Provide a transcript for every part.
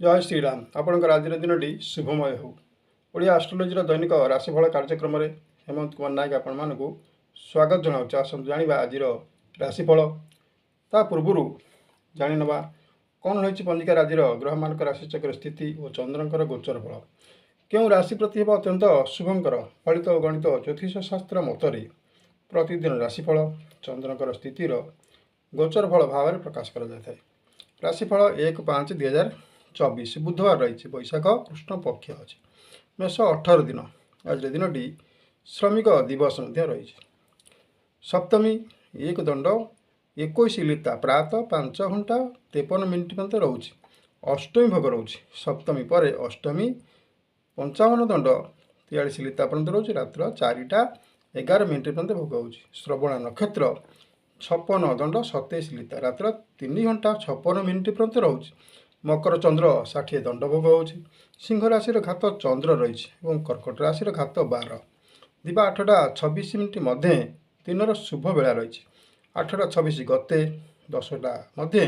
जय श्रीराम। आपणकर आज दिन शुभमय हो। ओडिया आस्ट्रोलोजी दैनिक राशिफल कार्यक्रम में हेमंत कुमार नायक आपण स्वागत जनाऊँ। आसतु जाना आज राशिफल। ता पूर्व जाणीना कौन रही पंजिकार आज ग्रह मान राशिचक्र स्थिति और चंद्रकर गोचर फल क्यों राशि प्रति हे अत्यंत शुभंकर फलित गणित ज्योतिष शास्त्र मतरे प्रतिदिन राशिफल चंद्रकर स्थितिर गोचर फल भाव में प्रकाश कर राशिफल 1/5/2024 बुधवार रही बैशाख कृष्ण पक्ष अच्छे मेष 18 दिन। आज दिन श्रमिक दिवस रही सप्तमी 1 दंड 21 लिता प्रातः 5 घंटा 53 मिनिट पर्यंत रोचे। अष्टमी भोग रोचे सप्तमी पर अष्टमी 55 दंड 43 लिता पर्यंत रोचे। रात्र 4टा 11 मिनिट पर्यंत भोग हो। श्रवणा नक्षत्र 56 दंड 27 लिता रात्र 3 घंटा 56 मिनिट पर्यंत रोचे। मकर चंद्र 60 दंड भोग हो। सिंह राशि घात चंद्र रही कर्कट राशि घात 12 दिवा 8टा 26 मिनिट मध्य दिन शुभ बेला रही 8टा 26 गते 10टा मध्य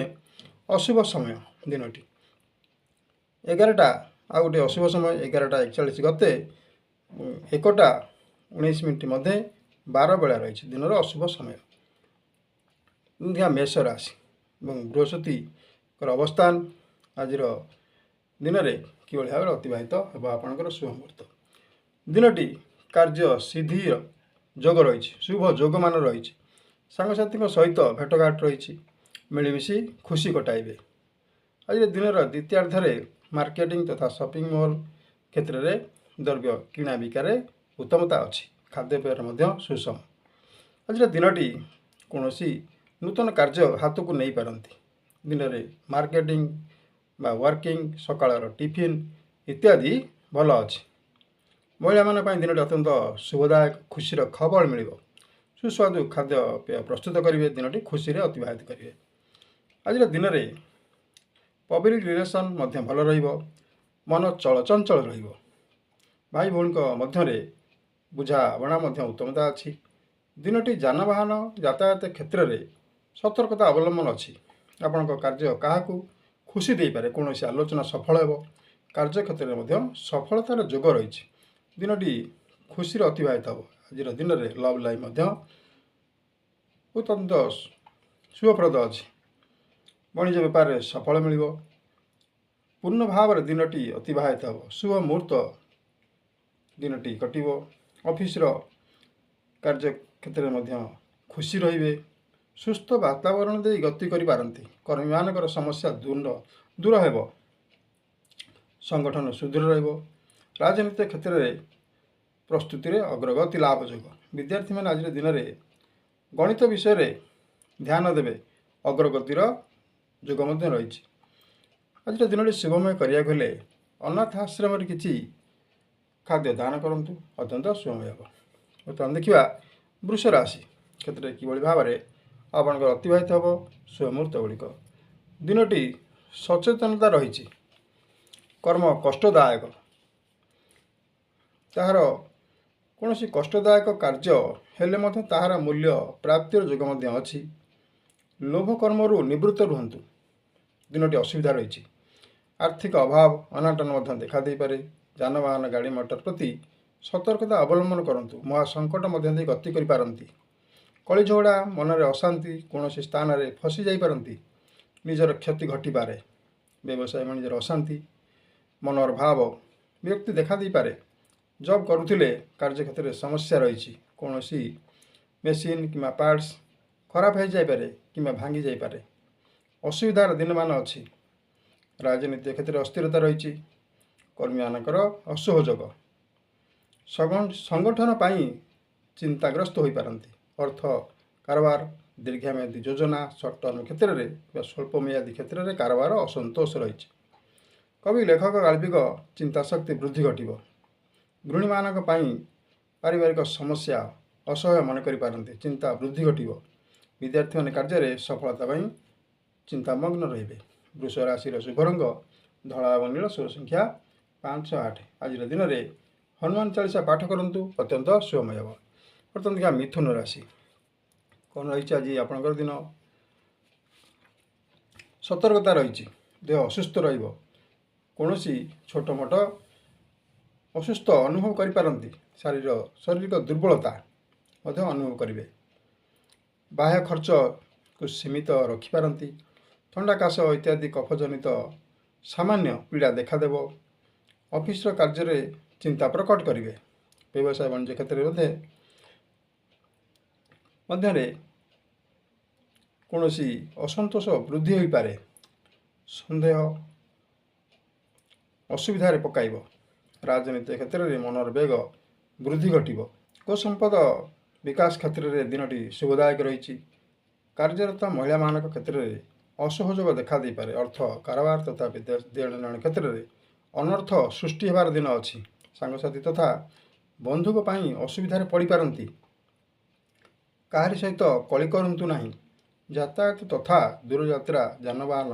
अशुभ समय दिनटी 11टा आ गए अशुभ समय 11टा 41 गते 1टा 19 मिनिट मध्य 12 बेला रही दिन अशुभ समय। मेष राशि बृहस्पति अवस्थान आज दिन में किभली भाव अतिबाहित होगा आपंकर शुभ मुहूर्त दिनटी कार्य सिद्धि जोग रही शुभ जोग मान रही सांगसाथी सहित भेटघाट रही मिलमिशी खुशी कटाइबे। आज दिन द्वितीयार्धे मार्केटिंग तथा शॉपिंग मॉल क्षेत्र में द्रव्य किणा बिकार उत्तमता अच्छी खाद्यपेय सुषम। आज दिनटी कौन नूतन कार्य हाथ को नहीं पारती दिन में मार्केटिंग बा वर्किंग सकाळ टिफिन इत्यादि भल अच्छी महिला मान दिन अत्यंत शुभदायक खुशी खबर मिल सुस्वादु खाद्य पेय प्रस्तुत करेंगे दिन खुशी अतिबाहित करेंगे। आज दिन में पब्लिक रिलेशन भल मन चलचंचल भाई भौणी मध्य बुझाबणा उत्तमता अच्छी दिनटी जानवाहन यातायात क्षेत्र में सतर्कता अवलंबन अच्छी आपण कार्य क्या खुशी दे पारे कौन आलोचना सफल हो कार्य क्षेत्र में सफलतार जोग रही दिनटी खुशी अतिबाहित हो। आज दिन में लव लाइफ अत्यंत शुभप्रद अच्छी वाणिज्य बेपार में सफल मिल पूर्ण भाव दिनटी अतिबाहित हो। शुभ मुहूर्त दिनटी कटिव ऑफिस कार्य क्षेत्र में खुशी रे सुस्थ वातावरण दे गति करि पारंती कर्मी मानकर समस्या दूर हेब संगठन सुदृढ़ रहिबो। राजनीतिक क्षेत्र में प्रस्तुति रे अग्रगति लाभ जोग विद्यार्थी मैंने आज दिन में गणित विषय रे ध्यान देवे अग्रगतिर जोग रही। आज दिन शुभमय करिया अनाथ आश्रम किसी खाद्य दान करंतु अत्यंत शुभमय हो। बर्तमान देखा वृष राशि क्षेत्र में किभली भाव में आपंकर अतिबाहित हम शुभ मुहूर्त गुड़िक दिनटी सचेतनता रही कर्म कष्टदायक ताहार कौन कष्टदायक कार्य हेले ताहार मूल्य प्राप्तिर जोग अच्छी लोभ कर्मरु निवृत्त रुहतु दिनटी असुविधा रही आर्थिक अभाव अनाटन देखा दे पारे जानवाहन गाड़ी मोटर प्रति सतर्कता अवलंबन करंतु महासंकट मध्य गति करि पारंती कली झगड़ा मन में अशांति कौन स्थान में फसी जापरती निजर क्षति घटी पारे व्यवसाय वाणिज्य अशांति मनर भाव व्यक्ति देखा दे पारे जॉब करुले कार्य क्षेत्र में समस्या रही कौन मेसीन कि पार्ट्स खराब हो जापे कि भांगी जापे असुविधार दिन मान अच्छी राजनीतिक क्षेत्र में अस्थिरता रही कर्मी मानकर असहयोग संगठन पाई चिंताग्रस्त हो पारती अर्थ कारोबार दीर्घमेयादी योजना सर्ट टर्म क्षेत्र में स्वल्प मेयादी क्षेत्र में कारोबार असंतोष रही कवि लेखक गाल्पिक चिंताशक्ति वृद्धि घटव गृहिणी मानक पारिवारिक समस्या असह्य मन करें चिंता वृद्धि घटव विद्यार्थी मैंने कार्य में सफलता चिंतामग्न रे। वृष राशि शुभ रंग धला और नील शुभ संख्या 5-8। आज दिन में हनुमान चालीसा पाठ करूँ अत्यंत शुभमय हो। बर्तमान देखा मिथुन राशि कौन रही आज आपंकर दिन सतर्कता रही देह असुस्थ କୌଣସି ଛୋଟ ମୋଟ ଅସୁସ୍ଥ ଅନୁଭବ କରିପାରନ୍ତି। ଶାରୀରିକ ଦୁର୍ବଳତା ମଧ୍ୟ ଅନୁଭବ କରିବେ। ବାହ୍ୟ ଖର୍ଚ୍ଚକୁ ସୀମିତ ରଖିପାରନ୍ତି। ଥଣ୍ଡା କାଶ ଇତ୍ୟାଦି କଫଜନିତ ସାମାନ୍ୟ ପୀଡ଼ା ଦେଖାଦେବ। ଅଫିସର କାର୍ଯ୍ୟରେ ଚିନ୍ତା ପ୍ରକଟ କରିବେ। ବ୍ୟବସାୟ ବାଣିଜ୍ୟ କ୍ଷେତ୍ରରେ ମଧ୍ୟରେ କୌଣସି ଅସନ୍ତୋଷ ବୃଦ୍ଧି ହୋଇପାରେ। ସନ୍ଦେହ ଅସୁବିଧାରେ ପକାଇବ। ରାଜନୀତି କ୍ଷେତ୍ରରେ ମନର ବେଗ ବୃଦ୍ଧି ଘଟିବ। ଗୋସମ୍ପଦ ବିକାଶ କ୍ଷେତ୍ରରେ ଦିନଟି ଶୁଭଦାୟକ ରହିଛି। କାର୍ଯ୍ୟରତ ମହିଳାମାନଙ୍କ କ୍ଷେତ୍ରରେ ଅସହଯୋଗ ଦେଖାଦେଇପାରେ। ଅର୍ଥ କାରବାର ତଥା ବିଦେଶ ଦେଣନେଣ କ୍ଷେତ୍ରରେ ଅନର୍ଥ ସୃଷ୍ଟି ହେବାର ଦିନ ଅଛି। ସାଙ୍ଗସାଥୀ ତଥା ବନ୍ଧୁଙ୍କ ପାଇଁ ଅସୁବିଧାରେ ପଡ଼ିପାରନ୍ତି। କାହାରି ସହିତ କଳି କରନ୍ତୁ ନାହିଁ। ଯାତାୟାତ ତଥା ଦୂରଯାତ୍ରା ଯାନବାହନ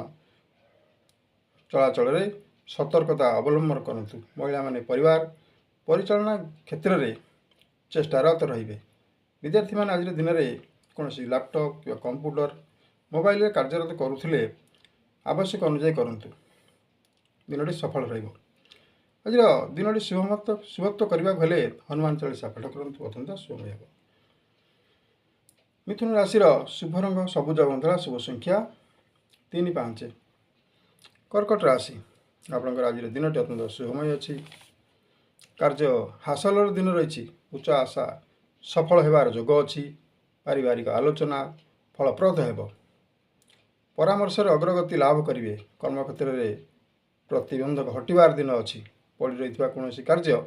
ଚଳାଚଳରେ ସତର୍କତା ଅବଲମ୍ବନ କରନ୍ତୁ। ମହିଳାମାନେ ପରିବାର ପରିଚାଳନା କ୍ଷେତ୍ରରେ ଚେଷ୍ଟାରତ ରହିବେ। ବିଦ୍ୟାର୍ଥୀମାନେ ଆଜିର ଦିନରେ କୌଣସି ଲ୍ୟାପଟପ୍ କିମ୍ବା କମ୍ପ୍ୟୁଟର ମୋବାଇଲରେ କାର୍ଯ୍ୟରତ କରୁଥିଲେ ଆବଶ୍ୟକ ଅନୁଯାୟୀ କରନ୍ତୁ। ଦିନଟି ସଫଳ ରହିବ। ଆଜିର ଦିନଟି ଶୁଭତ୍ୱ କରିବାକୁ ହେଲେ ହନୁମାନ ଚାଳିଶା ପାଠ କରନ୍ତୁ। ଅତ୍ୟନ୍ତ ଶୁଭମୟ ହେବ। ମିଥୁନ ରାଶିର ଶୁଭ ରଙ୍ଗ ସବୁଜ ଏବଂ ଧଳା। ଶୁଭ ସଂଖ୍ୟା 3, 5। କର୍କଟ ରାଶି, ଆପଣଙ୍କର ଆଜିର ଦିନଟି ଅତ୍ୟନ୍ତ ଶୁଭମୟ ଅଛି। କାର୍ଯ୍ୟ ହାସଲର ଦିନ ରହିଛି। ଉଚ୍ଚ ଆଶା ସଫଳ ହେବାର ଯୋଗ ଅଛି। ପାରିବାରିକ ଆଲୋଚନା ଫଳପ୍ରଦ ହେବ। ପରାମର୍ଶରେ ଅଗ୍ରଗତି ଲାଭ କରିବେ। କର୍ମକ୍ଷେତ୍ରରେ ପ୍ରତିବନ୍ଧକ ହଟିବାର ଦିନ ଅଛି। ପଡ଼ି ରହିଥିବା କୌଣସି କାର୍ଯ୍ୟ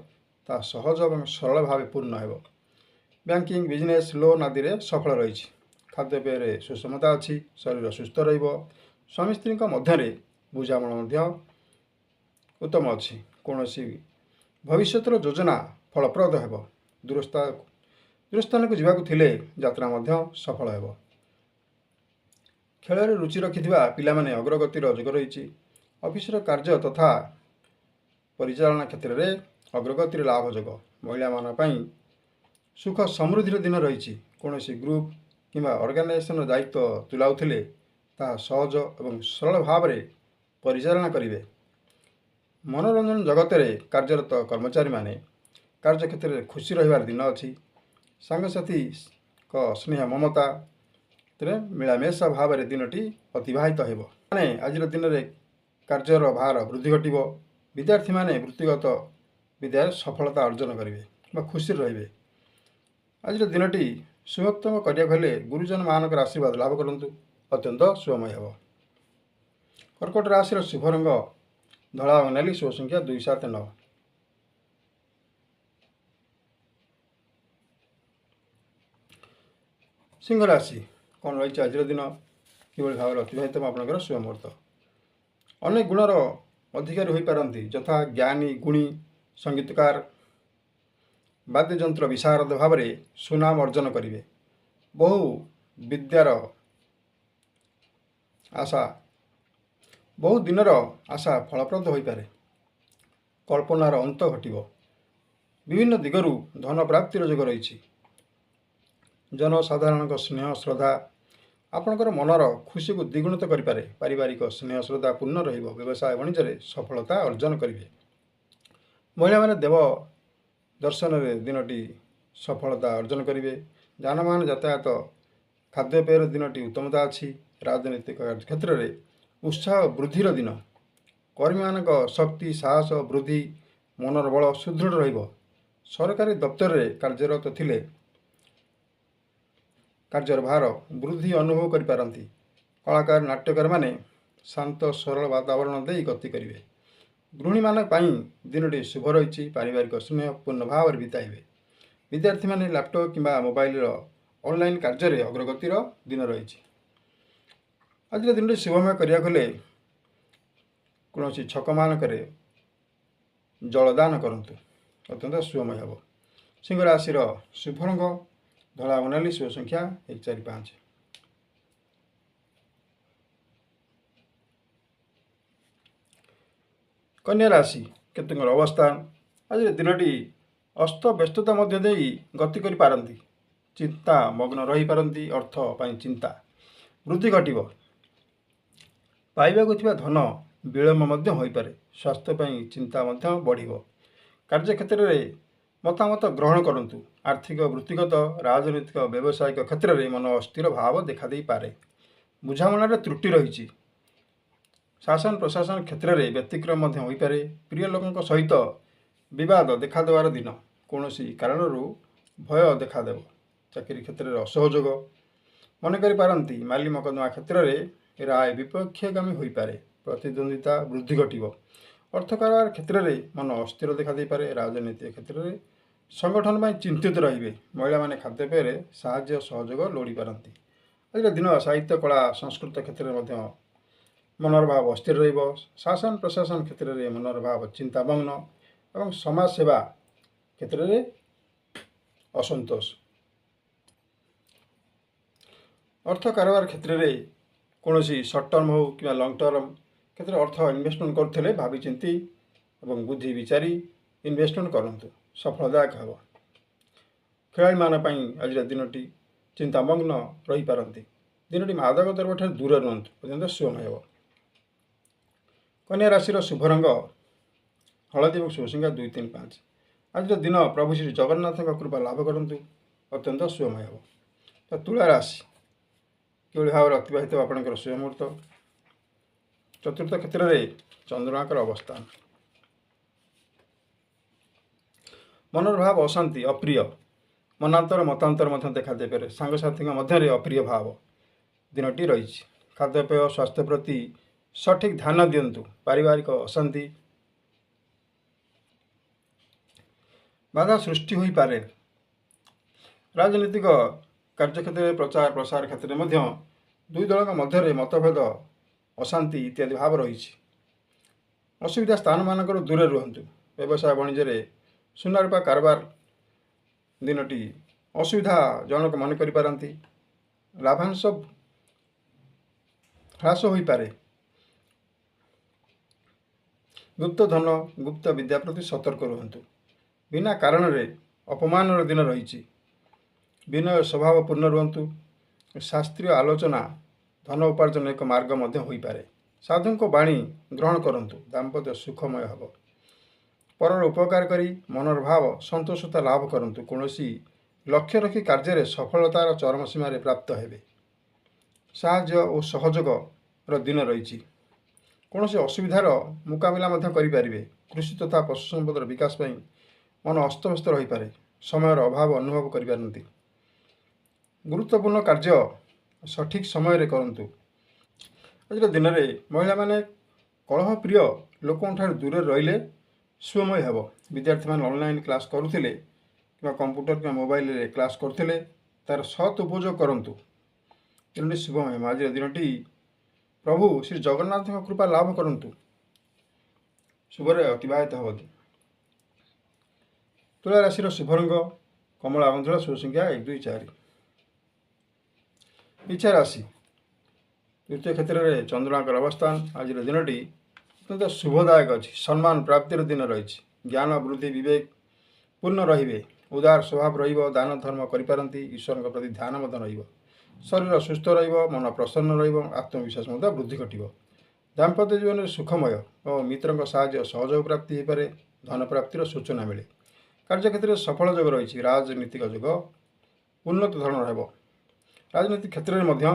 ତାହା ସହଜ ଏବଂ ସରଳ ଭାବେ ପୂର୍ଣ୍ଣ ହେବ। ବ୍ୟାଙ୍କିଂ, ବିଜନେସ୍, ଲୋନ୍ ଆଦିରେ ସଫଳ ରହିଛି। ଖାଦ୍ୟପେୟରେ ସୁଷମତା ଅଛି। ଶରୀର ସୁସ୍ଥ ରହିବ। ସ୍ୱାମୀ ସ୍ତ୍ରୀଙ୍କ ମଧ୍ୟରେ ବୁଝାମଣା ମଧ୍ୟ ଉତ୍ତମ ଅଛି। କୌଣସି ଭବିଷ୍ୟତର ଯୋଜନା ଫଳପ୍ରଦ ହେବ। ଦୂରସ୍ଥାନକୁ ଯିବାକୁ ଥିଲେ ଯାତ୍ରା ମଧ୍ୟ ସଫଳ ହେବ। ଖେଳରେ ରୁଚି ରଖିଥିବା ପିଲାମାନେ ଅଗ୍ରଗତିର ଯୋଗ ରହିଛି। ଅଫିସର କାର୍ଯ୍ୟ ତଥା ପରିଚାଳନା କ୍ଷେତ୍ରରେ ଅଗ୍ରଗତିର ଲାଭ ଯୋଗ। ମହିଳାମାନଙ୍କ ପାଇଁ ସୁଖ ସମୃଦ୍ଧିର ଦିନ ରହିଛି। କୌଣସି ଗ୍ରୁପ କିମ୍ବା ଅର୍ଗାନାଇଜେସନର ଦାୟିତ୍ୱ ତୁଲାଉଥିଲେ ତାହା ସହଜ ଏବଂ ସରଳ ଭାବରେ ପରିଚାଳନା କରିବେ। ମନୋରଞ୍ଜନ ଜଗତରେ କାର୍ଯ୍ୟରତ କର୍ମଚାରୀମାନେ କାର୍ଯ୍ୟକ୍ଷେତ୍ରରେ ଖୁସି ରହିବାର ଦିନ ଅଛି। ସାଙ୍ଗସାଥୀଙ୍କ ସ୍ନେହ ମମତାରେ ମିଳାମିଶା ଭାବରେ ଦିନଟି ଅତିବାହିତ ହେବ। ଆଜିର ଦିନରେ କାର୍ଯ୍ୟର ଭାର ବୃଦ୍ଧି ଘଟିବ। ବିଦ୍ୟାର୍ଥୀମାନେ ବୃତ୍ତିଗତ ବିଦ୍ୟାରେ ସଫଳତା ଅର୍ଜନ କରିବେ ବା ଖୁସିରେ ରହିବେ। ଆଜିର ଦିନଟି ଶୁଭୋତ୍ତମ କରିବାକୁ ହେଲେ ଗୁରୁଜନମାନଙ୍କର ଆଶୀର୍ବାଦ ଲାଭ କରନ୍ତୁ। ଅତ୍ୟନ୍ତ ଶୁଭମୟ ହେବ। କର୍କଟ ରାଶିର ଶୁଭ ରଙ୍ଗ ଧଳା ଏବଂ ନାଲି। ଶୁଭ ସଂଖ୍ୟା 2, 7, 9। ସିଂହ ରାଶି, କ'ଣ ରହିଛି ଆଜିର ଦିନ, କିଭଳି ଭାବରେ ଅତିବାହିତ ହେବ ଆପଣଙ୍କର ଶୁଭ ମୁହୂର୍ତ୍ତ। ଅନେକ ଗୁଣର ଅଧିକାରୀ ହୋଇପାରନ୍ତି, ଯଥା ଜ୍ଞାନୀ, ଗୁଣୀ, ସଙ୍ଗୀତକାର, ବାଦ୍ୟଯନ୍ତ୍ର ବିଶାରଦ ଭାବରେ ସୁନାମ ଅର୍ଜନ କରିବେ। ବହୁ ଦିନର ଆଶା ଫଳପ୍ରଦ ହୋଇପାରେ। କଳ୍ପନାର ଅନ୍ତ ଘଟିବ। ବିଭିନ୍ନ ଦିଗରୁ ଧନ ପ୍ରାପ୍ତିର ଯୋଗ ରହିଛି। ଜନସାଧାରଣଙ୍କ ସ୍ନେହ ଶ୍ରଦ୍ଧା ଆପଣଙ୍କର ମନର ଖୁସିକୁ ଦ୍ୱିଗୁଣିତ କରିପାରେ। ପାରିବାରିକ ସ୍ନେହ ଶ୍ରଦ୍ଧା ପୂର୍ଣ୍ଣ ରହିବ। ବ୍ୟବସାୟ ବାଣିଜ୍ୟରେ ସଫଳତା ଅର୍ଜନ କରିବେ। ମହିଳାମାନେ ଦେବ ଦର୍ଶନରେ ଦିନଟି ସଫଳତା ଅର୍ଜନ କରିବେ। ଯାନବାହନ ଯାତାୟାତ ଖାଦ୍ୟପେୟର ଦିନଟି ଉତ୍ତମତା ଅଛି। ରାଜନୈତିକ କ୍ଷେତ୍ରରେ ଉତ୍ସାହ ବୃଦ୍ଧିର ଦିନ। କର୍ମୀମାନଙ୍କ ଶକ୍ତି ସାହସ ବୃଦ୍ଧି। ମନର ବଳ ସୁଦୃଢ଼ ରହିବ। ସରକାରୀ ଦପ୍ତରରେ କାର୍ଯ୍ୟରତ ଥିଲେ କାର୍ଯ୍ୟର ଭାର ବୃଦ୍ଧି ଅନୁଭବ କରିପାରନ୍ତି। କଳାକାର ନାଟ୍ୟକାରମାନେ ଶାନ୍ତ ସରଳ ବାତାବରଣ ଦେଇ ଗତି କରିବେ। ଗୃହିଣୀମାନଙ୍କ ପାଇଁ ଦିନଟି ଶୁଭ ରହିଛି। ପାରିବାରିକ ସ୍ନେହ ପୂର୍ଣ୍ଣ ଭାବରେ ବିତାଇବେ। ବିଦ୍ୟାର୍ଥୀମାନେ ଲ୍ୟାପଟପ୍ କିମ୍ବା ମୋବାଇଲର ଅନଲାଇନ୍ କାର୍ଯ୍ୟରେ ଅଗ୍ରଗତିର ଦିନ ରହିଛି। ଆଜିର ଦିନଟି ଶୁଭମୟ କରିବାକୁ ହେଲେ କୌଣସି ଛକମାନଙ୍କରେ ଜଳଦାନ କରନ୍ତୁ। ଅତ୍ୟନ୍ତ ଶୁଭମୟ ହେବ। ସିଂହ ରାଶିର ଶୁଭ ରଙ୍ଗ ଧଳା ଏବଂ ନାଲି। ଶୁଭ ସଂଖ୍ୟା 1, 4, 5। କନ୍ୟା ରାଶି, କେତୁଙ୍କର ଅବସ୍ଥାନ। ଆଜିର ଦିନଟି ଅସ୍ତବ୍ୟସ୍ତତା ମଧ୍ୟ ଦେଇ ଗତି କରିପାରନ୍ତି। ଚିନ୍ତା ମଗ୍ନ ରହିପାରନ୍ତି। ଅର୍ଥ ପାଇଁ ଚିନ୍ତା ବୃଦ୍ଧି ଘଟିବ। ପାଇବାକୁ ଥିବା ଧନ ବିଳମ୍ବ ମଧ୍ୟ ହୋଇପାରେ। ସ୍ୱାସ୍ଥ୍ୟ ପାଇଁ ଚିନ୍ତା ମଧ୍ୟ ବଢ଼ିବ। କାର୍ଯ୍ୟକ୍ଷେତ୍ରରେ ମତାମତ ଗ୍ରହଣ କରନ୍ତୁ। ଆର୍ଥିକ, ବୃତ୍ତିଗତ, ରାଜନୈତିକ, ବ୍ୟବସାୟିକ କ୍ଷେତ୍ରରେ ମନ ଅସ୍ଥିର ଭାବ ଦେଖାଦେଇପାରେ। ବୁଝାମଣାରେ ତ୍ରୁଟି ରହିଛି। ଶାସନ ପ୍ରଶାସନ କ୍ଷେତ୍ରରେ ବ୍ୟତିକ୍ରମ ମଧ୍ୟ ହୋଇପାରେ। ପ୍ରିୟ ଲୋକଙ୍କ ସହିତ ବିବାଦ ଦେଖାଦେବାର ଦିନ। କୌଣସି କାରଣରୁ ଭୟ ଦେଖାଦେବ। ଚାକିରି କ୍ଷେତ୍ରରେ ଅସହଯୋଗ ମନେ କରିପାରନ୍ତି। ମାଲି ମକଦ୍ଦମା କ୍ଷେତ୍ରରେ ରାୟ ବିପକ୍ଷଗାମୀ ହୋଇପାରେ। ପ୍ରତିଦ୍ୱନ୍ଦିତା ବୃଦ୍ଧି ଘଟିବ। ଅର୍ଥ କାରବାର କ୍ଷେତ୍ରରେ ମନ ଅସ୍ଥିର ଦେଖାଦେଇପାରେ। ରାଜନୈତିକ କ୍ଷେତ୍ରରେ ସଂଗଠନ ପାଇଁ ଚିନ୍ତିତ ରହିବେ। ମହିଳାମାନେ ଖାଦ୍ୟପେୟରେ ସାହାଯ୍ୟ ସହଯୋଗ ଲୋଡ଼ିପାରନ୍ତି। ଆଜିର ଦିନ ସାହିତ୍ୟ, କଳା, ସଂସ୍କୃତ କ୍ଷେତ୍ରରେ ମଧ୍ୟ ମନର ଭାବ ଅସ୍ଥିର ରହିବ। ଶାସନ ପ୍ରଶାସନ କ୍ଷେତ୍ରରେ ମନର ଭାବ ଚିନ୍ତାମଗ୍ନ ଏବଂ ସମାଜ ସେବା କ୍ଷେତ୍ରରେ ଅସନ୍ତୋଷ। ଅର୍ଥ କାରବାର କ୍ଷେତ୍ରରେ କୌଣସି ସର୍ଟ ଟର୍ମ ହେଉ କିମ୍ବା ଲଙ୍ଗ ଟର୍ମ କ୍ଷେତ୍ରରେ ଅର୍ଥ ଇନଭେଷ୍ଟମେଣ୍ଟ କରୁଥିଲେ ଭାବିଚିନ୍ତି ଏବଂ ବୁଝି ବିଚାରି ଇନଭେଷ୍ଟମେଣ୍ଟ କରନ୍ତୁ। ସଫଳଦାୟକ ହେବ। ଖେଳାଳିମାନଙ୍କ ପାଇଁ ଆଜିର ଦିନଟି ଚିନ୍ତାମଗ୍ନ ରହିପାରନ୍ତି। ଦିନଟି ମାଦକ ଦ୍ରବ୍ୟଠାରୁ ଦୂରରେ ରୁହନ୍ତୁ। ପର୍ଯ୍ୟନ୍ତ ଶୁଭମୟ ହେବ। କନ୍ୟା ରାଶିର ଶୁଭ ରଙ୍ଗ ହଳଦୀ ଏବଂ ଶୁଭ ସଂଖ୍ୟା 2, 3, 5। ଆଜିର ଦିନ ପ୍ରଭୁ ଶ୍ରୀ ଜଗନ୍ନାଥଙ୍କ କୃପା ଲାଭ କରନ୍ତୁ। ଅତ୍ୟନ୍ତ ଶୁଭମୟ ହେବ। ତ ତୁଳା ରାଶି କିଭଳି ଭାବରେ ଅତିବାହିତ ହେବ ଆପଣଙ୍କର ଶୁଭ ମୁହୂର୍ତ୍ତ। ଚତୁର୍ଥ କ୍ଷେତ୍ରରେ ଚନ୍ଦ୍ରମାଙ୍କର ଅବସ୍ଥାନ। ମନର ଭାବ ଅଶାନ୍ତି, ଅପ୍ରିୟ, ମନାନ୍ତର ମତାନ୍ତର ମଧ୍ୟ ଦେଖାଦେଇପାରେ। ସାଙ୍ଗସାଥୀଙ୍କ ମଧ୍ୟରେ ଅପ୍ରିୟ ଭାବ ଦିନଟି ରହିଛି। ଖାଦ୍ୟପେୟ, ସ୍ୱାସ୍ଥ୍ୟ ପ୍ରତି ସଠିକ୍ ଧ୍ୟାନ ଦିଅନ୍ତୁ। ପାରିବାରିକ ଅଶାନ୍ତି ବାଧା ସୃଷ୍ଟି ହୋଇପାରେ। ରାଜନୈତିକ କାର୍ଯ୍ୟକ୍ଷେତ୍ରରେ ପ୍ରଚାର ପ୍ରସାର କ୍ଷେତ୍ରରେ ମଧ୍ୟ ଦୁଇ ଦଳଙ୍କ ମଧ୍ୟରେ ମତଭେଦ, ଅଶାନ୍ତି ଇତ୍ୟାଦି ଭାବ ରହିଛି। ଅସୁବିଧା ସ୍ଥାନମାନଙ୍କରୁ ଦୂରରେ ରୁହନ୍ତୁ। ବ୍ୟବସାୟ ବାଣିଜ୍ୟରେ ସୁନା ରୂପା କାରବାର ଦିନଟି ଅସୁବିଧାଜନକ ମନେ କରିପାରନ୍ତି। ଲାଭାଂଶ ହ୍ରାସ ହୋଇପାରେ। ଗୁପ୍ତ ଧନ, ଗୁପ୍ତ ବିଦ୍ୟା ପ୍ରତି ସତର୍କ ରୁହନ୍ତୁ। ବିନା କାରଣରେ ଅପମାନର ଦିନ ରହିଛି। ବିନୟ ସ୍ୱଭାବ ପୂର୍ଣ୍ଣ ରୁହନ୍ତୁ। ଶାସ୍ତ୍ରୀୟ ଆଲୋଚନା ଧନ ଉପାର୍ଜନ ଏକ ମାର୍ଗ ମଧ୍ୟ ହୋଇପାରେ। ସାଧୁଙ୍କ ବାଣୀ ଗ୍ରହଣ କରନ୍ତୁ। ଦାମ୍ପତ୍ୟ ସୁଖମୟ ହେବ। ପରର ଉପକାର କରି ମନର ଭାବ ସନ୍ତୋଷତା ଲାଭ କରନ୍ତୁ। କୌଣସି ଲକ୍ଷ୍ୟ ରଖି କାର୍ଯ୍ୟରେ ସଫଳତାର ଚରମ ସୀମାରେ ପ୍ରାପ୍ତ ହେବେ। ସାହାଯ୍ୟ ଓ ସହଯୋଗର ଦିନ ରହିଛି। କୌଣସି ଅସୁବିଧାର ମୁକାବିଲା ମଧ୍ୟ କରିପାରିବେ। କୃଷି ତଥା ପଶୁ ସମ୍ପଦର ବିକାଶ ପାଇଁ ମନ ଅସ୍ତବ୍ୟସ୍ତ ରହିପାରେ। ସମୟର ଅଭାବ ଅନୁଭବ କରିପାରନ୍ତି। ଗୁରୁତ୍ୱପୂର୍ଣ୍ଣ କାର୍ଯ୍ୟ ସଠିକ୍ ସମୟରେ କରନ୍ତୁ। ଆଜିର ଦିନରେ ମହିଳାମାନେ କଳହପ୍ରିୟ ଲୋକଙ୍କଠାରୁ ଦୂରରେ ରହିଲେ ଶୁଭମୟ ହେବ। ବିଦ୍ୟାର୍ଥୀମାନେ ଅନଲାଇନ୍ କ୍ଲାସ୍ କରୁଥିଲେ କିମ୍ବା କମ୍ପ୍ୟୁଟର କିମ୍ବା ମୋବାଇଲରେ କ୍ଲାସ୍ କରୁଥିଲେ ତା'ର ସତ୍ ଉପଯୋଗ କରନ୍ତୁ। ଦିନଟି ଶୁଭମୟ ହେବ। ଆଜିର ଦିନଟି ପ୍ରଭୁ ଶ୍ରୀ ଜଗନ୍ନାଥଙ୍କ କୃପା ଲାଭ କରନ୍ତୁ। ଶୁଭରେ ଅତିବାହିତ ହେବ। ତୁଳା ରାଶିର ଶୁଭ ରଙ୍ଗ କମଳା ଏବଂ ଧଳା, ଶୁଭ ସଂଖ୍ୟା 1, 2, 4। ଇଚ୍ଛା ରାଶି ତୃତୀୟ କ୍ଷେତ୍ରରେ ଚନ୍ଦ୍ରମାଙ୍କର ଅବସ୍ଥାନ। ଆଜିର ଦିନଟି ଅତ୍ୟନ୍ତ ଶୁଭଦାୟକ ଅଛି। ସମ୍ମାନ ପ୍ରାପ୍ତିର ଦିନ ରହିଛି। ଜ୍ଞାନ ବୃଦ୍ଧି, ବିବେକ ପୂର୍ଣ୍ଣ ରହିବେ। ଉଦାର ସ୍ୱଭାବ ରହିବ। ଦାନ ଧର୍ମ କରିପାରନ୍ତି। ଈଶ୍ୱରଙ୍କ ପ୍ରତି ଧ୍ୟାନ ମଧ୍ୟ ରହିବ। ଶରୀର ସୁସ୍ଥ ରହିବ। ମନ ପ୍ରସନ୍ନ ରହିବ। ଆତ୍ମବିଶ୍ୱାସ ମଧ୍ୟ ବୃଦ୍ଧି ଘଟିବ। ଦାମ୍ପତ୍ୟ ଜୀବନରେ ସୁଖମୟ ଓ ମିତ୍ରଙ୍କ ସାହାଯ୍ୟ ସହଯୋଗ ପ୍ରାପ୍ତି ହୋଇପାରେ। ଧନ ପ୍ରାପ୍ତିର ସୂଚନା ମିଳେ। କାର୍ଯ୍ୟକ୍ଷେତ୍ରରେ ସଫଳ ଯୋଗ ରହିଛି। ରାଜନୈତିକ ଯୋଗ ଉନ୍ନତ ଧରଣର ହେବ। ରାଜନୈତିକ କ୍ଷେତ୍ରରେ ମଧ୍ୟ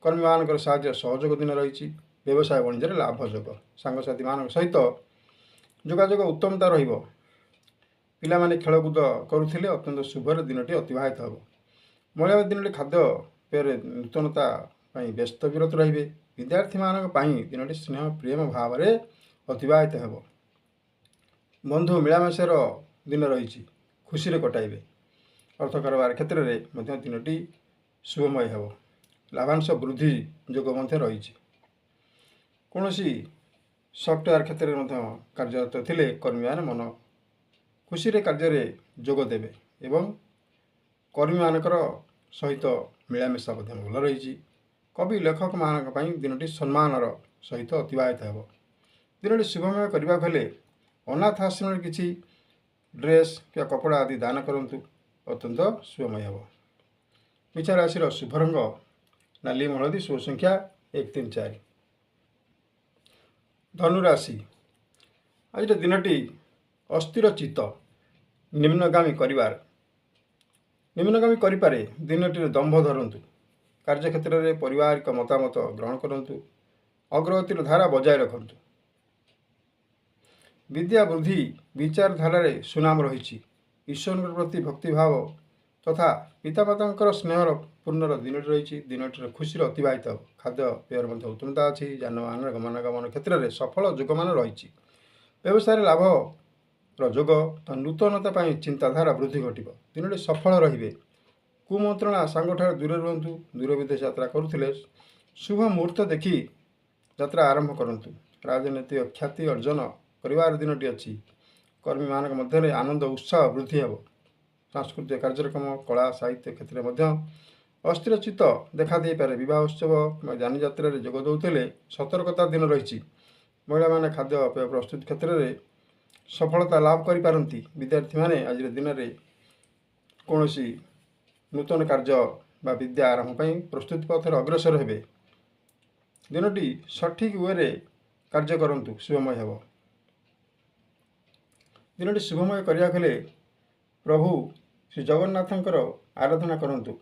କର୍ମୀମାନଙ୍କର ସାହାଯ୍ୟ ସହଯୋଗ ଦିନ ରହିଛି। ବ୍ୟବସାୟ ବାଣିଜ୍ୟରେ ଲାଭ ଯୋଗ। ସାଙ୍ଗସାଥୀମାନଙ୍କ ସହିତ ଯୋଗାଯୋଗ ଉତ୍ତମତା ରହିବ। ପିଲାମାନେ ଖେଳକୁଦ କରୁଥିଲେ ଅତ୍ୟନ୍ତ ଶୁଭରେ ଦିନଟି ଅତିବାହିତ ହେବ। ମହିଳାମାନେ ଦିନଟି ଖାଦ୍ୟପେୟରେ ନୂତନତା ପାଇଁ ବ୍ୟସ୍ତ ବିରତ ରହିବେ। ବିଦ୍ୟାର୍ଥୀମାନଙ୍କ ପାଇଁ ଦିନଟି ସ୍ନେହ ପ୍ରେମ ଭାବରେ ଅତିବାହିତ ହେବ। ବନ୍ଧୁ ମିଳାମିଶାର ଦିନ ରହିଛି। ଖୁସିରେ କଟାଇବେ। ଅର୍ଥ କାରବାର କ୍ଷେତ୍ରରେ ମଧ୍ୟ ଦିନଟି ଶୁଭମୟ ହେବ। ଲାଭାଂଶ ବୃଦ୍ଧି ଯୋଗ ମଧ୍ୟ ରହିଛି। କୌଣସି ସଫ୍ଟୱେୟାର କ୍ଷେତ୍ରରେ ମଧ୍ୟ କାର୍ଯ୍ୟରତ ଥିଲେ କର୍ମୀମାନେ ମନ ଖୁସିରେ କାର୍ଯ୍ୟରେ ଯୋଗ ଦେବେ ଏବଂ କର୍ମୀମାନଙ୍କର ସହିତ ମିଳାମିଶା ମଧ୍ୟ ଭଲ ରହିଛି। କବି ଲେଖକମାନଙ୍କ ପାଇଁ ଦିନଟି ସମ୍ମାନର ସହିତ ଅତିବାହିତ ହେବ। ଦିନଟି ଶୁଭମୟ କରିବାକୁ ହେଲେ ଅନାଥ ଆଶ୍ରମରେ କିଛି ଡ୍ରେସ୍ କିମ୍ବା କପଡ଼ା ଆଦି ଦାନ କରନ୍ତୁ। ଅତ୍ୟନ୍ତ ଶୁଭମୟ ହେବ। ମିଛା ରାଶିର ଶୁଭ ରଙ୍ଗ ନାଲି ହଳଦୀ, ଶୁଭ ସଂଖ୍ୟା 1, 3, 4। ଧନୁରାଶି ଆଜିର ଦିନଟି ଅସ୍ଥିର ଚିତ୍ତ ନିମ୍ନଗାମୀ କରିପାରେ। ଦିନଟିରେ ଦମ୍ଭ ଧରନ୍ତୁ। କାର୍ଯ୍ୟକ୍ଷେତ୍ରରେ ପାରିବାରିକ ମତାମତ ଗ୍ରହଣ କରନ୍ତୁ। ଅଗ୍ରଗତିର ଧାରା ବଜାୟ ରଖନ୍ତୁ। ବିଦ୍ୟା ବୃଦ୍ଧି ବିଚାରଧାରାରେ ସୁନାମ ରହିଛି। ଈଶ୍ୱରଙ୍କ ପ୍ରତି ଭକ୍ତିଭାବ ତଥା ପିତାମାତାଙ୍କର ସ୍ନେହର ପୂର୍ଣ୍ଣର ଦିନଟି ରହିଛି। ଦିନଟିରେ ଖୁସିରେ ଅତିବାହିତ ହେବ। ଖାଦ୍ୟପେୟର ମଧ୍ୟ ଉତ୍ତମତା ଅଛି। ଯାନବାହନରେ ଗମନାଗମନ କ୍ଷେତ୍ରରେ ସଫଳ ଯୋଗମାନ ରହିଛି। ବ୍ୟବସାୟରେ ଲାଭର ଯୋଗ ନୂତନତା ପାଇଁ ଚିନ୍ତାଧାରା ବୃଦ୍ଧି ଘଟିବ। ଦିନଟି ସଫଳ ରହିବେ। କୁମନ୍ତ୍ରଣା ସାଙ୍ଗଠାରୁ ଦୂରରେ ରୁହନ୍ତୁ। ଦୂର ବିଦେଶ ଯାତ୍ରା କରୁଥିଲେ ଶୁଭ ମୁହୂର୍ତ୍ତ ଦେଖି ଯାତ୍ରା ଆରମ୍ଭ କରନ୍ତୁ। ରାଜନୈତିକ ଖ୍ୟାତି ଅର୍ଜନ କରିବାର ଦିନଟି ଅଛି। କର୍ମୀମାନଙ୍କ ମଧ୍ୟରେ ଆନନ୍ଦ ଉତ୍ସାହ ବୃଦ୍ଧି ହେବ। ସାଂସ୍କୃତିକ କାର୍ଯ୍ୟକ୍ରମ କଳା ସାହିତ୍ୟ କ୍ଷେତ୍ରରେ ମଧ୍ୟ ଅସ୍ଥିରଚିତ୍ତ ଦେଖାଦେଇପାରେ। ବିବାହ ଉତ୍ସବ କିମ୍ବା ଯାନିଯାତ୍ରାରେ ଯୋଗ ଦେଉଥିଲେ ସତର୍କତା ଦିନ ରହିଛି। ମହିଳାମାନେ ଖାଦ୍ୟପେୟ ପ୍ରସ୍ତୁତି କ୍ଷେତ୍ରରେ ସଫଳତା ଲାଭ କରିପାରନ୍ତି। ବିଦ୍ୟାର୍ଥୀମାନେ ଆଜିର ଦିନରେ କୌଣସି ନୂତନ କାର୍ଯ୍ୟ ବା ବିଦ୍ୟା ଆରମ୍ଭ ପାଇଁ ପ୍ରସ୍ତୁତି ପଥରେ ଅଗ୍ରସର ହେବେ। ଦିନଟି ସଠିକ୍ ୱେରେ କାର୍ଯ୍ୟ କରନ୍ତୁ, ଶୁଭମୟ ହେବ। ଦିନଟି ଶୁଭମୟ କରିବାକୁ ହେଲେ ପ୍ରଭୁ ଶ୍ରୀ ଜଗନ୍ନାଥଙ୍କର ଆରାଧନା କରନ୍ତୁ,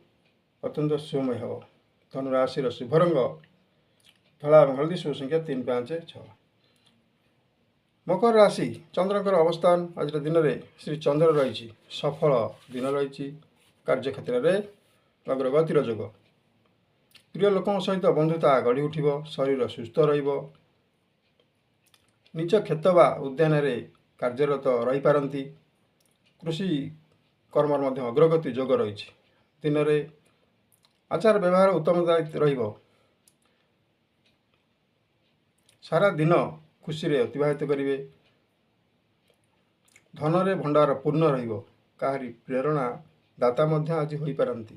ଅତ୍ୟନ୍ତ ଶୁଭମୟ ହେବ। ଧନୁରାଶିର ଶୁଭ ରଙ୍ଗ ଧଳା ଏବଂ ହଳଦୀ, ଶୁଭ ସଂଖ୍ୟା 3, 5, 6। ମକର ରାଶି ଚନ୍ଦ୍ରଙ୍କର ଅବସ୍ଥାନ ଆଜିର ଦିନରେ ଶ୍ରୀ ଚନ୍ଦ୍ର ରହିଛି। ସଫଳ ଦିନ ରହିଛି। କାର୍ଯ୍ୟକ୍ଷେତ୍ରରେ ଅଗ୍ରଗତିର ଯୋଗ। ପ୍ରିୟ ଲୋକଙ୍କ ସହିତ ବନ୍ଧୁତା ଗଢ଼ି ଉଠିବ। ଶରୀର ସୁସ୍ଥ ରହିବ। ନିଜ କ୍ଷେତ ବା ଉଦ୍ୟାନରେ କାର୍ଯ୍ୟରତ ରହିପାରନ୍ତି। କୃଷି କର୍ମର ମଧ୍ୟ ଅଗ୍ରଗତି ଯୋଗ ରହିଛି। ଦିନରେ ଆଚାର ବ୍ୟବହାର ଉତ୍ତମତା ରହିବ। ସାରା ଦିନ ଖୁସିରେ ଅତିବାହିତ କରିବେ। ଧନରେ ଭଣ୍ଡାର ପୂର୍ଣ୍ଣ ରହିବ। କାହାରି ପ୍ରେରଣା ଦାତା ମଧ୍ୟ ଆଜି ହୋଇପାରନ୍ତି।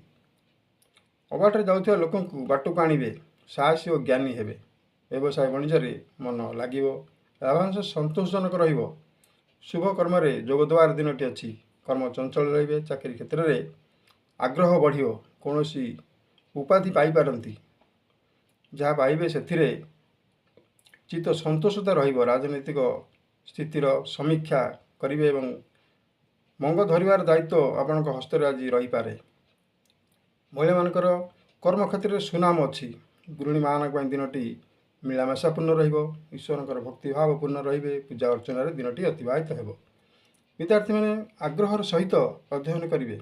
ଅବାଟରେ ଯାଉଥିବା ଲୋକଙ୍କୁ ବାଟକୁ ଆଣିବେ। ସାହସୀ ଓ ଜ୍ଞାନୀ ହେବେ। ବ୍ୟବସାୟ ବାଣିଜ୍ୟରେ ମନ ଲାଗିବ। ଲାଭାଂଶ ସନ୍ତୋଷଜନକ ରହିବ। ଶୁଭ କର୍ମରେ ଯୋଗ ଦେବାର ଦିନଟି ଅଛି। କର୍ମ ଚଞ୍ଚଳ ରହିବେ। ଚାକିରି କ୍ଷେତ୍ରରେ ଆଗ୍ରହ ବଢ଼ିବ। କୌଣସି ଉପାଧି ପାଇପାରନ୍ତି। ଯାହା ପାଇବେ ସେଥିରେ ଚିତ୍ତ ସନ୍ତୋଷତା ରହିବ। ରାଜନୈତିକ ସ୍ଥିତିର ସମୀକ୍ଷା କରିବେ ଏବଂ ମଙ୍ଗ ଧରିବାର ଦାୟିତ୍ୱ ଆପଣଙ୍କ ହସ୍ତରେ ଆଜି ରହିପାରେ। ମହିଳାମାନଙ୍କର କର୍ମକ୍ଷେତ୍ରରେ ସୁନାମ ଅଛି। ଗୃହିଣୀମାନଙ୍କ ପାଇଁ ଦିନଟି ମିଳାମିଶାପୂର୍ଣ୍ଣ ରହିବ। ଈଶ୍ୱରଙ୍କର ଭକ୍ତିଭାବ ପୂର୍ଣ୍ଣ ରହିବେ। ପୂଜା ଅର୍ଚ୍ଚନାରେ ଦିନଟି ଅତିବାହିତ ହେବ। ବିଦ୍ୟାର୍ଥୀମାନେ ଆଗ୍ରହର ସହିତ ଅଧ୍ୟୟନ କରିବେ।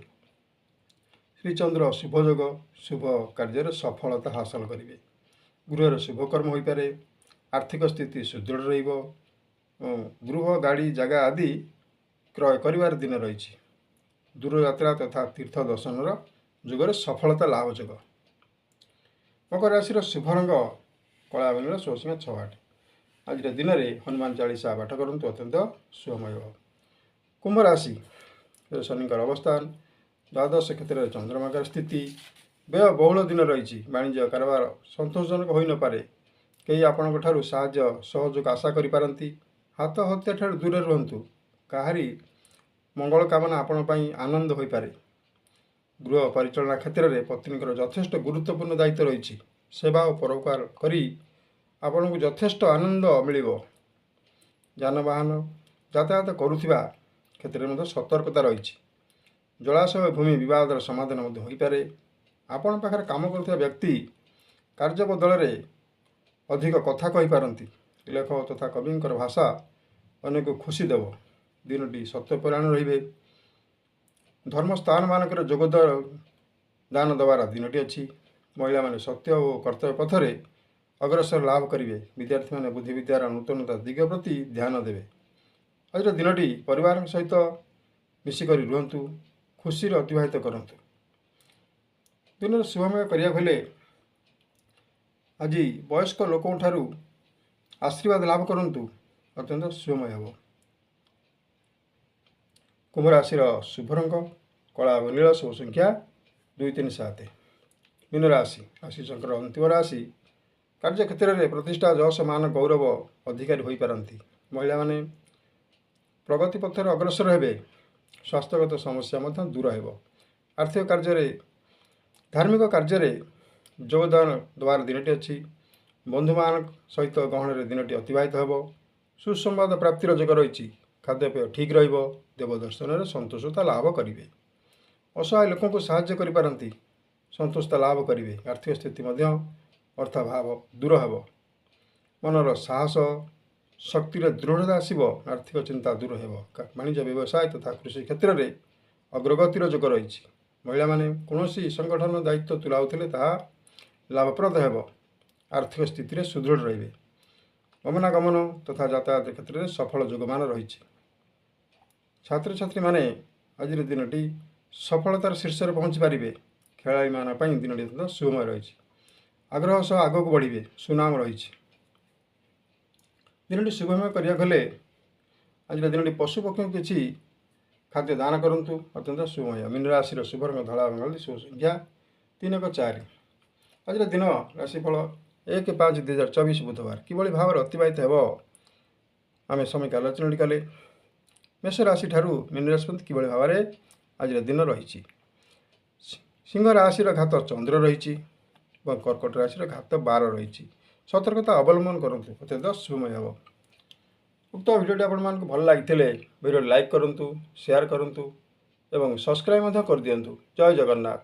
ଶ୍ରୀଚନ୍ଦ୍ର ଶୁଭଯୋଗ। ଶୁଭ କାର୍ଯ୍ୟରେ ସଫଳତା ହାସଲ କରିବେ। ଗୃହରେ ଶୁଭକର୍ମ ହୋଇପାରେ। ଆର୍ଥିକ ସ୍ଥିତି ସୁଦୃଢ଼ ରହିବ। ଗୃହ ଗାଡ଼ି ଜାଗା ଆଦି କ୍ରୟ କରିବାର ଦିନ ରହିଛି। ଦୂରଯାତ୍ରା ତଥା ତୀର୍ଥ ଦର୍ଶନର ଯୁଗରେ ସଫଳତା ଲାଭ ଯୋଗ। ମକର ରାଶିର ଶୁଭ ରଙ୍ଗ କଳା ଏବଂ ନୀଳ, ଶୁଭ ସଂଖ୍ୟା 6, 8। ଆଜିର ଦିନରେ ହନୁମାନ ଚାଳିଶା ପାଠ କରନ୍ତୁ, ଅତ୍ୟନ୍ତ ଶୁଭମୟ ହେବ। କୁମ୍ଭ ରାଶି ଶନିଙ୍କର ଅବସ୍ଥାନ। ଦ୍ୱାଦଶ କ୍ଷେତ୍ରରେ ଚନ୍ଦ୍ରମାଙ୍କର ସ୍ଥିତି। ବ୍ୟୟ ବହୁଳ ଦିନ ରହିଛି। ବାଣିଜ୍ୟ କାରବାର ସନ୍ତୋଷଜନକ ହୋଇନପାରେ। କେହି ଆପଣଙ୍କ ଠାରୁ ସାହାଯ୍ୟ ସହଯୋଗ ଆଶା କରିପାରନ୍ତି। ହାତ ହତ୍ୟା ଠାରୁ ଦୂରରେ ରୁହନ୍ତୁ। କାହାରି ମଙ୍ଗଳ କାମନା ଆପଣଙ୍କ ପାଇଁ ଆନନ୍ଦ ହୋଇପାରେ। ଗୃହ ପରିଚାଳନା କ୍ଷେତ୍ରରେ ପତ୍ନୀଙ୍କର ଯଥେଷ୍ଟ ଗୁରୁତ୍ୱପୂର୍ଣ୍ଣ ଦାୟିତ୍ୱ ରହିଛି। ସେବା ଓ ପରୋପକାର କରି ଆପଣଙ୍କୁ ଯଥେଷ୍ଟ ଆନନ୍ଦ ମିଳିବ। ଯାନବାହନ ଯାତାୟାତ କରୁଥିବା କ୍ଷେତ୍ରରେ ମଧ୍ୟ ସତର୍କତା ରହିଛି। ଜଳାଶୟ ଭୂମି ବିବାଦର ସମାଧାନ ମଧ୍ୟ ହୋଇପାରେ। ଆପଣଙ୍କ ପାଖରେ କାମ କରୁଥିବା ବ୍ୟକ୍ତି କାର୍ଯ୍ୟ ବଦଳରେ ଅଧିକ କଥା କହିପାରନ୍ତି। ଲେଖକ ତଥା କବିଙ୍କର ଭାଷା ଅନେକ ଖୁସି ଦେବ। ଦିନଟି ସତ୍ୟପରାୟଣ ରହିବେ। ଧର୍ମସ୍ଥାନମାନଙ୍କରେ ଦାନ ଦେବାର ଦିନଟି ଅଛି। ମହିଳାମାନେ ସତ୍ୟ ଓ କର୍ତ୍ତବ୍ୟ ପଥରେ ଅଗ୍ରସର ଲାଭ କରିବେ। ବିଦ୍ୟାର୍ଥୀମାନେ ବୁଦ୍ଧିବିଦ୍ୟାର ନୂତନତା ଦିଗ ପ୍ରତି ଧ୍ୟାନ ଦେବେ। ଆଜିର ଦିନଟି ପରିବାରଙ୍କ ସହିତ ମିଶିକରି ରୁହନ୍ତୁ। ଖୁସିରେ ଅତିବାହିତ କରନ୍ତୁ। ଦିନର ଶୁଭମୟ କରିବାକୁ ହେଲେ ଆଜି ବୟସ୍କ ଲୋକଙ୍କଠାରୁ ଆଶୀର୍ବାଦ ଲାଭ କରନ୍ତୁ, ଅତ୍ୟନ୍ତ ଶୁଭମୟ ହେବ। କୁମ୍ଭ ରାଶିର ଶୁଭ ରଙ୍ଗ କଳା ଏବଂ ନୀଳ, ଶୁଭ ସଂଖ୍ୟା 2, 3, 7। ମୀନ ରାଶି ରାଶିଚକ୍ରର ଅନ୍ତିମ ରାଶି। କାର୍ଯ୍ୟକ୍ଷେତ୍ରରେ ପ୍ରତିଷ୍ଠା, ଯଶ, ମାନ, ଗୌରବ ଅଧିକାରୀ ହୋଇପାରନ୍ତି। ମହିଳାମାନେ ପ୍ରଗତି ପଥରେ ଅଗ୍ରସର ହେବେ। ସ୍ୱାସ୍ଥ୍ୟଗତ ସମସ୍ୟା ମଧ୍ୟ ଦୂର ହେବ। ଧାର୍ମିକ କାର୍ଯ୍ୟରେ ଯୋଗଦାନ ଦେବାର ଦିନଟି ଅଛି। ବନ୍ଧୁମାନଙ୍କ ସହିତ ଗହଣରେ ଦିନଟି ଅତିବାହିତ ହେବ। ସୁସମ୍ବାଦ ପ୍ରାପ୍ତିର ଯୋଗ ରହିଛି। ଖାଦ୍ୟପେୟ ଠିକ୍ ରହିବ। ଦେବଦର୍ଶନରେ ସନ୍ତୋଷତା ଲାଭ କରିବେ। ଅସହାୟ ଲୋକଙ୍କୁ ସାହାଯ୍ୟ କରିପାରନ୍ତି। ସନ୍ତୋଷତା ଲାଭ କରିବେ। ଆର୍ଥିକ ସ୍ଥିତି ମଧ୍ୟ ଅର୍ଥାଭାବ ଦୂର ହେବ। ମନର ସାହସ ଶକ୍ତିରେ ଦୃଢ଼ତା ଆସିବ। ଆର୍ଥିକ ଚିନ୍ତା ଦୂର ହେବ। ବାଣିଜ୍ୟ ବ୍ୟବସାୟ ତଥା କୃଷି କ୍ଷେତ୍ରରେ ଅଗ୍ରଗତିର ଯୋଗ ରହିଛି। ମହିଳାମାନେ କୌଣସି ସଂଗଠନ ଦାୟିତ୍ୱ ତୁଲାଉଥିଲେ ତାହା ଲାଭପ୍ରଦ ହେବ। ଆର୍ଥିକ ସ୍ଥିତିରେ ସୁଦୃଢ଼ ରହିବେ। ଗମନାଗମନ ତଥା ଯାତାୟାତ କ୍ଷେତ୍ରରେ ସଫଳ ଯୋଗମାନ ରହିଛି। ଛାତ୍ରଛାତ୍ରୀମାନେ ଆଜିର ଦିନଟି ସଫଳତାର ଶୀର୍ଷରେ ପହଞ୍ଚି ପାରିବେ। ଖେଳାଳିମାନଙ୍କ ପାଇଁ ଦିନଟି ଅତ୍ୟନ୍ତ ଶୁଭମୟ ରହିଛି। ଆଗ୍ରହ ସହ ଆଗକୁ ବଢ଼ିବେ। ସୁନାମ ରହିଛି। ଦିନଟି ଶୁଭମୟ କରିବାକୁ ହେଲେ ଆଜିର ଦିନଟି ପଶୁପକ୍ଷୀଙ୍କୁ କିଛି ଖାଦ୍ୟ ଦାନ କରନ୍ତୁ। ଅତ୍ୟନ୍ତ ଶୁଭମୟ। ମୀନ ରାଶିର ଶୁଭ ରଙ୍ଗ ଧଳା ଏବଂ ହଳଦୀ। ଶୁଭ ସଂଖ୍ୟା 3-4। ଆଜିର ଦିନ ରାଶିଫଳ 1-5-2024 ବୁଧବାର କିଭଳି ଭାବରେ ଅତିବାହିତ ହେବ ଆମେ ସମୀକ୍ଷା ଆଲୋଚନା କଲେ। ମେଷ ରାଶିଠାରୁ ମୀନ ରାଶି ପର୍ଯ୍ୟନ୍ତ କିଭଳି ଭାବରେ ଆଜିର ଦିନ ରହିଛି। ସିଂହ ରାଶିର ଘାତ ଚନ୍ଦ୍ର ରହିଛି ଏବଂ କର୍କଟ ରାଶିର ଘାତ 12 ରହିଛି। ସତର୍କତା ଅବଲମ୍ବନ କରନ୍ତୁ। ଅତ୍ୟନ୍ତ ଶୁଭମୟ ହେବ। ଉକ୍ତ ଭିଡ଼ିଓଟି ଆପଣମାନଙ୍କୁ ଭଲ ଲାଗିଥିଲେ ଭିଡ଼ିଓ ଲାଇକ୍ କରନ୍ତୁ, ସେୟାର କରନ୍ତୁ ଏବଂ ସବସ୍କ୍ରାଇବ୍ ମଧ୍ୟ କରିଦିଅନ୍ତୁ। ଜୟ ଜଗନ୍ନାଥ।